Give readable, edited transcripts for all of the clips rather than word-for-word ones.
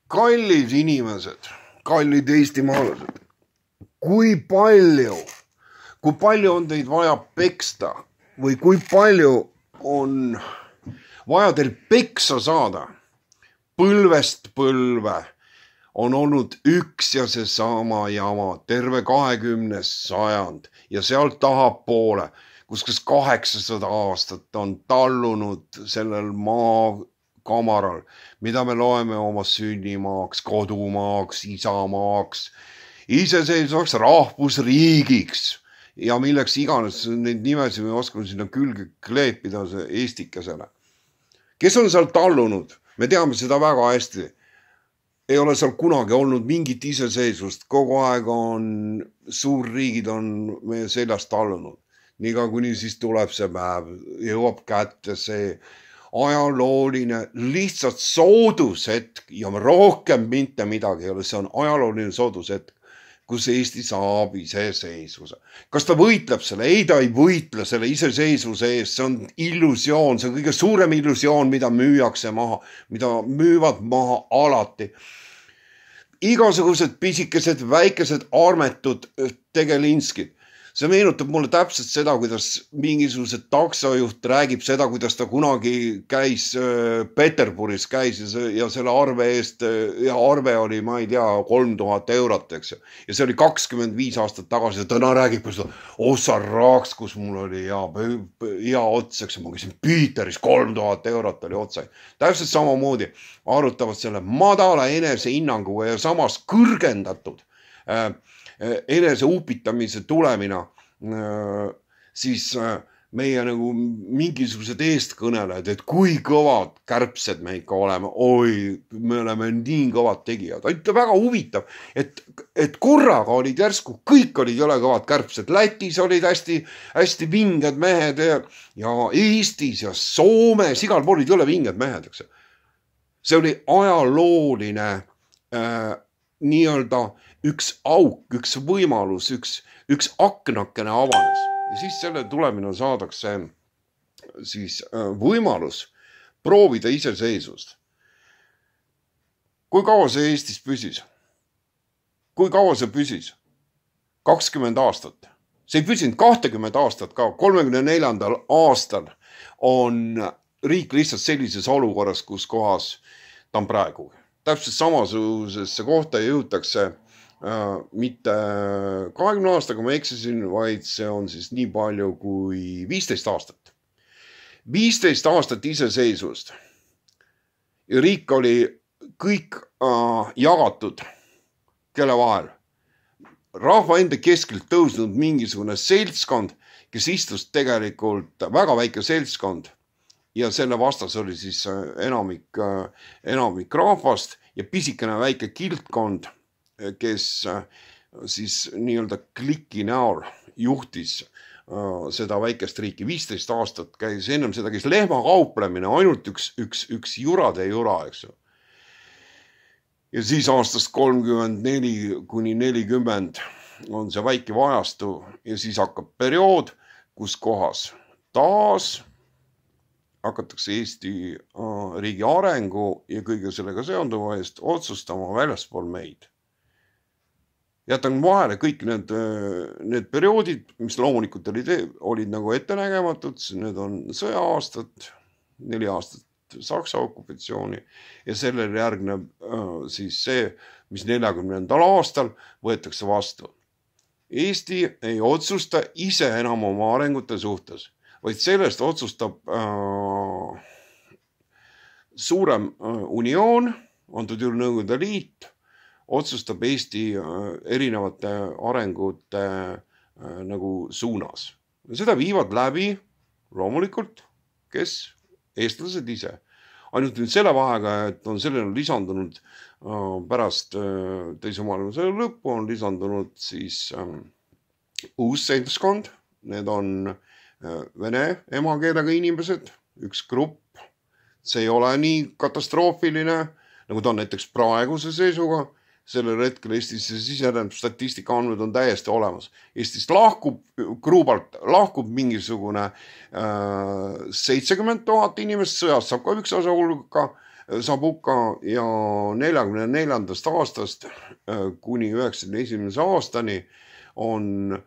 Kallid inimesed, kallid eestimaalased, kui palju on teid vaja peksta või kui palju on vaja teil peksa saada? Põlvest põlve on olnud üks ja seesama jama, terve 20. sajand ja sealt tahapoole, kus 800 aastat on tallunud sellel maakamaral, mida me loeme oma sünnimaaks, kodumaaks, isamaaks, iseseisvaks rahvusriigiks ja milleks iganes neid nimesid me oskame sinna külge kleepida eestikesele. Kes on seal tallunud? Me teame seda väga hästi. Ei ole seal kunagi olnud mingit iseseisvust. Kogu aeg on suurriigid on meie seljast tallunud. Niiga kuni siis tuleb see päev, jõuab kätte see ajalooline lihtsalt soodushetk ja rohkem mitte midagi ei ole. See on ajalooline soodushetk, kus Eesti saab iseseisvuse. Kas ta võitleb selle? Ei, ta ei võitle selle iseseisvuse eest. See on illusioon, see on kõige suurem illusioon, mida müüakse maha, mida müüvad maha alati. Igasugused pisikesed, väikesed, armetud tegelinskid. See meenutab mulle täpselt seda, kuidas mingisugused taksojuht räägib seda, kuidas ta kunagi käis Peterburis käis ja selle arve eest, ja arve oli, ma ei tea, 3000 eurot, eks. Ja see oli 25 aastat tagasi ja täna räägib seda, osa raaks, kus mul oli hea ots, eks. Ma käisin Peteris, 3000 eurot oli otsa. Täpselt samamoodi arutavad selle madala enesehinnanguga ja samas kõrgendatud enese upitamise tulemina siis meie nagu mingisugused eestkõnelejad, et kui kõvad kärbsed me ikka oleme. Oi, me oleme nii kõvad tegijad. Ainult väga huvitav, et korraga olid järsku, kõik olid jõle kõvad kärbsed. Lätis olid hästi vinged mehed ja Eestis ja Soomes, igal pool olid jõle vinged mehed, eks. See oli ajalooline nii-öelda üks auk, üks võimalus, üks aknakene avanes ja siis selle tulemina saadakse siis võimalus proovida iseseisvust. Kui kaua see Eestis püsis? Kui kaua see püsis? 20 aastat. See ei püsinud 20 aastat ka. 34. aastal on riik lihtsalt sellises olukorras, kus kohas ta on praegu. Täpselt samasugusesse kohta jõutakse mitte 20 aastaga ma eksisin, vaid see on siis nii palju kui 15 aastat. 15 aastat iseseisvust. Ja riik oli kõik jagatud kelle vahel. Rahva enda keskelt tõusnud mingisugune seltskond, kes istus tegelikult väga väike seltskond ja selle vastas oli siis enamik rahvast ja pisikene väike kiltkond, kes siis nii-öelda kliki näol juhtis seda väikest riiki. 15 aastat käis, ennem seda käis lehmakauplemine, ainult üks jurade jura, eks. Ja siis aastast 34 kuni 40 on see väike vajastu ja siis hakkab periood, kus kohas taas hakatakse Eesti riigi arengu ja kõige sellega seonduva eest otsustama väljaspool meid. Jätan vahele kõik need perioodid, mis loomulikult olid nagu ettenägematud. Need on sõja-aastad, 4 aastat Saksa okupatsiooni ja sellele järgneb siis see, mis 40. aastal võetakse vastu. Eesti ei otsusta ise enam oma arengute suhtes, vaid sellest otsustab suurem unioon, antud juhul Nõukogude Liit, otsustab Eesti erinevate arengute nagu suunas. Seda viivad läbi loomulikult, kes? Eestlased ise. Ainult nüüd selle vahega, et on sellele lisandunud pärast teise maailmasõja lõppu on lisandunud siis uus seltskond. Need on vene emakeelega inimesed, üks grupp. See ei ole nii katastroofiline, nagu ta on näiteks praeguse seisuga. Sellel hetkel Eestis sisenenud statistika andmed on täiesti olemas. Eestist gruubalt lahkub mingisugune 70 000 inimest, sõjast saab ka üks osa hulka saab hukka ja 44. aastast kuni 91. aastani on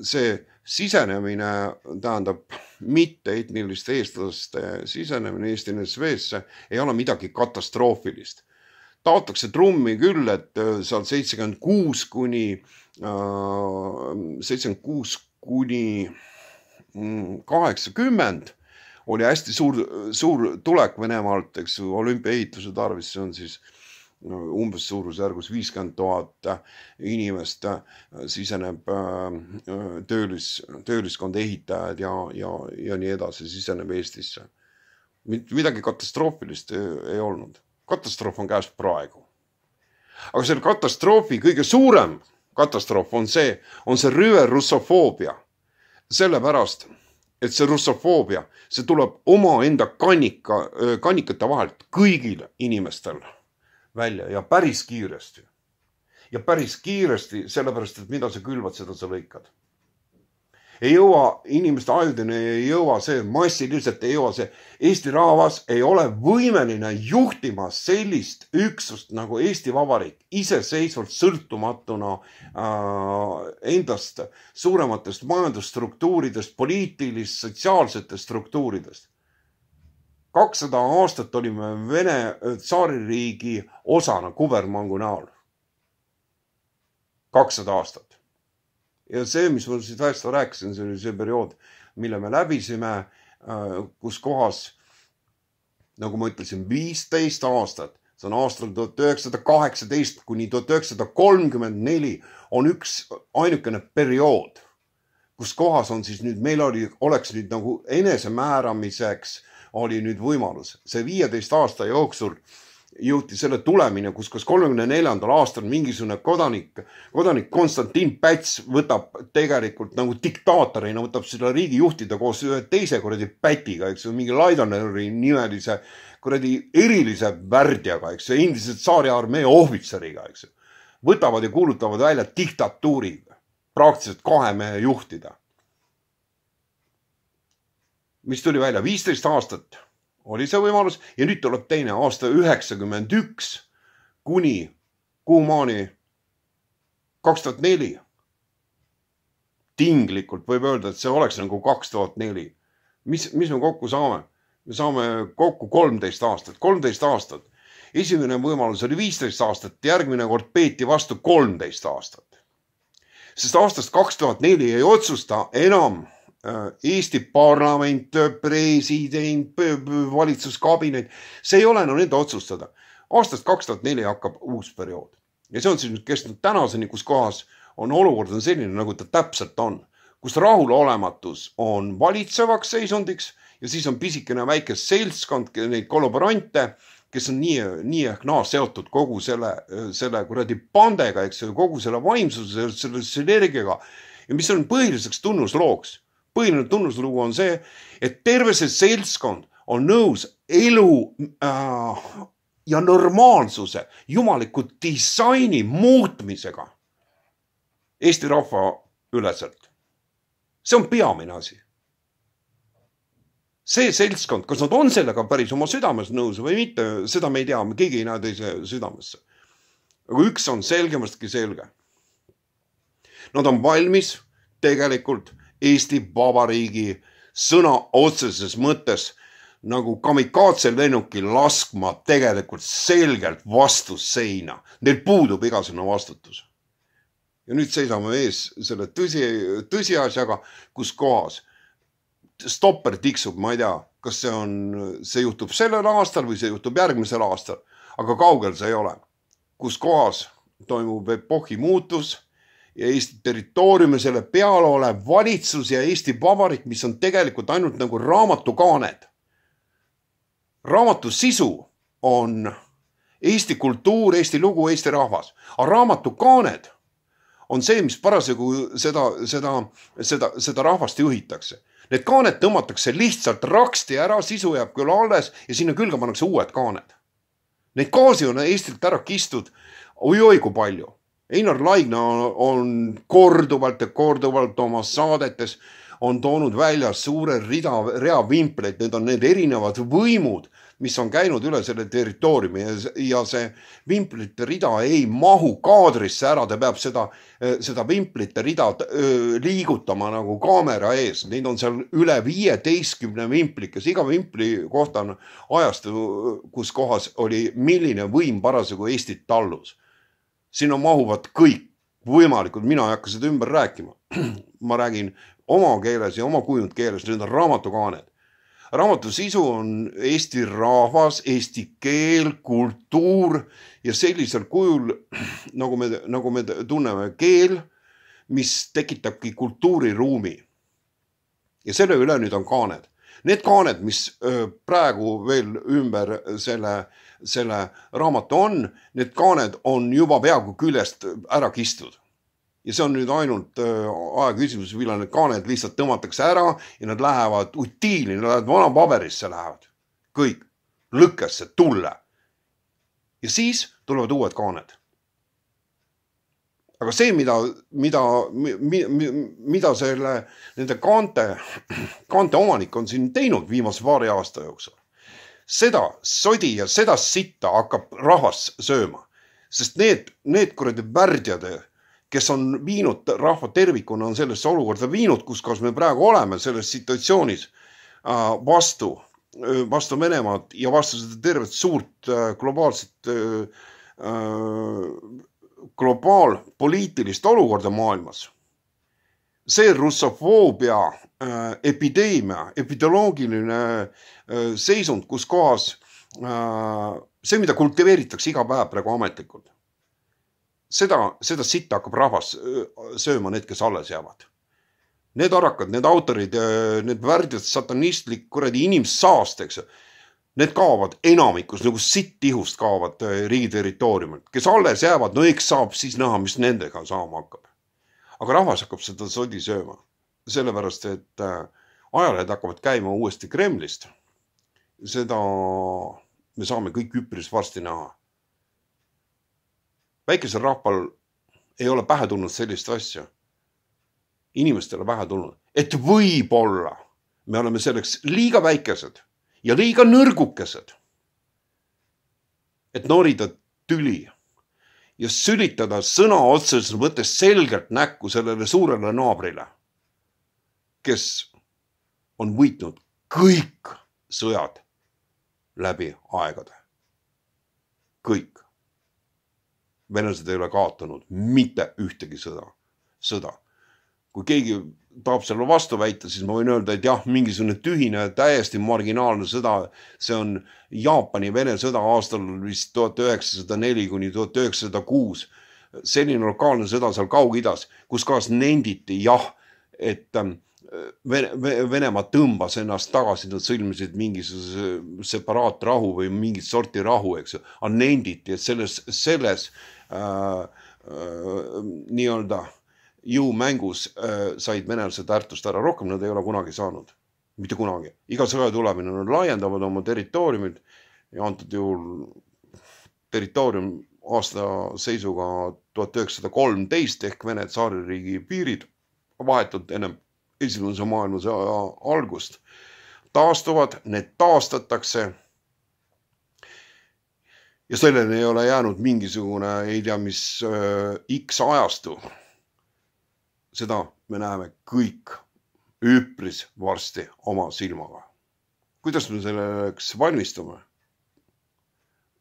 see sisenemine, tähendab mitte-etniliste eestlaste sisenemine Eesti NSV-sse ei ole midagi katastroofilist. Taotakse trummi küll, et seal 76 kuni 80 oli hästi suur tulek Venemaalt, eks ju, olümpiaehituse tarvis, see on siis umbes suurusjärgus 50 000 inimest siseneb tööliskond, ehitajad ja nii edasi siseneb Eestisse. Midagi katastroofilist ei olnud. Katastroof on käes praegu. Aga selle katastroofi kõige suurem katastroof on see rüve russofoobia. Sellepärast, et see russofoobia, see tuleb oma enda kannikate vahelt kõigil inimestel välja ja päris kiiresti. Ja päris kiiresti, sellepärast, et mida sa külvad, seda sa lõikad. Ei jõua inimeste ajudeni, ei jõua see, massiliselt ei jõua see. Eesti rahvas ei ole võimeline juhtima sellist üksust nagu Eesti Vabariik, iseseisvalt sõltumatuna endast suurematest majandusstruktuuridest, poliitilist, sotsiaalsetest struktuuridest. 200 aastat olime Vene tsaaririigi osana kubermangu näol. 200 aastat. Ja see, mis ma siit vähest rääkisin, see oli see periood, mille me läbisime, kus kohas, nagu ma ütlesin, 15 aastat, see on aastal 1918 kuni 1934 on üks ainukene periood, kus kohas on siis nüüd, meil oleks nüüd nagu enesemääramiseks oli nüüd võimalus. See 15 aasta jooksul jõuti selle tulemine, kus 34. aastal mingisugune kodanik Konstantin Päts võtab tegelikult nagu diktaatorina, võtab seda riigi juhtida koos ühe teise kuradi Pätiga, eks ju, mingi Laidaneri nimelise kuradi erilise värdjaga, eks ju, endise tsaariarmee ohvitseriga, eks ju. Võtavad ja kuulutavad välja diktatuuriga, praktiliselt 2 mehe juhtida. Mis tuli välja 15 aastat. Oli see võimalus ja nüüd tuleb teine aasta 91 kuni kuumaani 2004. Tinglikult võib öelda, et see oleks nagu 2004. Mis me kokku saame? Me saame kokku 13 aastat. 13 aastat. Esimene võimalus oli 15 aastat, järgmine kord peeti vastu 13 aastat. Sest aastast 2004 ei otsusta enam Eesti parlament, president, valitsuskabinet, see ei ole enam nende otsustada. Aastast 2004 hakkab uus periood. Ja see on siis nüüd kestnud tänaseni, kus kohas on olukord on selline, nagu ta täpselt on. Kus rahulolematus on valitsevaks seisundiks ja siis on pisikene väike seltskond, neid kollaborante, kes on nii ehk naa seotud kogu selle kuradi pandega, eks kogu selle vaimsuse, selle energiaga. Ja mis on põhiliseks tunnuslooks? Põhiline tunnuslugu on see, et terve see seltskond on nõus elu ja normaalsuse, jumaliku disaini muutmisega Eesti rahva üleselt. See on peamine asi. See seltskond, kas nad on sellega päris oma südames nõus või mitte, seda me ei tea, keegi ei näe teise südamesse. Aga üks on selgemastki selge. Nad on valmis tegelikult Eesti Vabariigi sõna otseses mõttes nagu kamikaatse lennukil laskma tegelikult selgelt vastu seina. Neil puudub igasugune vastutus. Ja nüüd seisame ees selle tõsiasjaga, kus kohas stopper tiksub, ma ei tea, kas see juhtub sellel aastal või see juhtub järgmisel aastal, aga kaugel see ei ole. Kus kohas toimub epohhi muutus ja Eesti territooriumi selle peal olev valitsus ja Eesti Vabariik, mis on tegelikult ainult nagu raamatukaaned. Raamatu sisu on Eesti kultuur, Eesti lugu, Eesti rahvas. Aga raamatukaaned on see, mis parasjagu seda rahvast juhitakse. Need kaaned tõmmatakse lihtsalt raksti ära, sisu jääb küll alles ja sinna külge pannakse uued kaaned. Neid gaasi on Eestilt ära kistud oi kui palju. Einar Laigna on korduvalt oma saadetes on toonud välja suure rea vimpleid, need on need erinevad võimud mis on käinud üle selle territooriumi ja see vimplite rida ei mahu kaadrisse ära, ta peab seda vimplite rida liigutama nagu kaamera ees. Neid on seal üle 15 vimplikes, iga vimpli kohta on ajastu, kus kohas oli milline võim parasjagu Eestit tallus. Sinna mahuvad kõik võimalikud, mina ei hakka seda ümber rääkima. Ma räägin oma keeles ja oma kujundkeeles, need on raamatukaaned. Raamatu sisu on Eesti rahvas, eesti keel, kultuur ja sellisel kujul, nagu me tunneme keel, mis tekitabki kultuuriruumi. Ja selle üle nüüd on kaaned. Need kaaned, mis praegu veel ümber selle raamatu on, need kaaned on juba peaaegu küljest ära kistud. Ja see on nüüd ainult aja küsimus, millal need kaaned lihtsalt tõmmatakse ära ja nad lähevad utiili, nad lähevad vanapaberisse lähevad. Kõik lõkkesse, tulle. Ja siis tulevad uued kaaned. Aga see, mida nende kaante omanik on siin teinud viimase paari aasta jooksul, seda sodi ja seda sitta hakkab rahvas sööma. Sest need kuradi värdjad, kes on viinud rahva tervikuna, on sellesse olukorda viinud, kus me praegu oleme selles situatsioonis vastu Venemaad ja vastu seda tervet suurt globaalpoliitilist olukorda maailmas. See russofoobia epideemia, epidoloogiline seisund, kus kohas see, mida kultiveeritakse iga päev praegu ametlikult, seda sitta hakkab rahvas sööma need, kes alles jäävad. Need arakad, need autorid, need värdjad, satanistlik kuradi inimsaasteks, need kaovad enamikus, nagu sitt ihust kaovad riigi territooriumilt. Kes alles jäävad, no eks saab siis näha, mis nendega saama hakkab. Aga rahvas hakkab seda sodi sööma. Sellepärast, et ajalehed hakkavad käima uuesti Kremlist. Seda me saame kõik üpris varsti näha. Väikesel rahval ei ole pähe tulnud sellist asja. Inimestele pähe tulnud. Et võib-olla me oleme selleks liiga väikesed ja liiga nõrgukesed, et norida tüli ja sülitada sõna otseses mõttes selgelt näkku sellele suurele naabrile, kes on võitnud kõik sõjad läbi aegade. Kõik. Venelased ei ole kaotanud mitte ühtegi sõda. Kui keegi tahab selle vastu väita, siis ma võin öelda, et jah, mingisugune tühine, täiesti marginaalne sõda, see on Jaapani-Vene sõda aastal vist 1904 kuni 1906. Selline lokaalne sõda seal Kaug-Idas, kus kohas nenditi jah, et Venemaa tõmbas ennast tagasi, nad sõlmisid mingisuguse separaatrahu või mingit sorti rahu, eks. Aga nenditi, et selles nii-öelda jõumängus said venelased väärtust ära. Rohkem nad ei ole kunagi saanud. Mitte kunagi. Iga sõja tulemine nad laiendavad oma territooriumid ja antud juhul territoorium aasta seisuga 1913 ehk Vene tsaaririigi piirid vahetult ennem esimese maailmasõja algust taastuvad, need taastatakse ja sellele ei ole jäänud mingisugune, ei tea mis X ajastu. Seda me näeme kõik üpris varsti oma silmaga. Kuidas me selleks valmistume?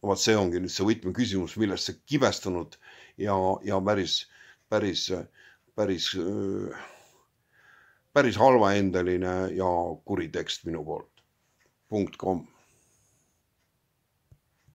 Vaat see ongi nüüd see võtme küsimus, millest see kibestunud ja päris halvaendeline ja kuri tekst minu poolt. .com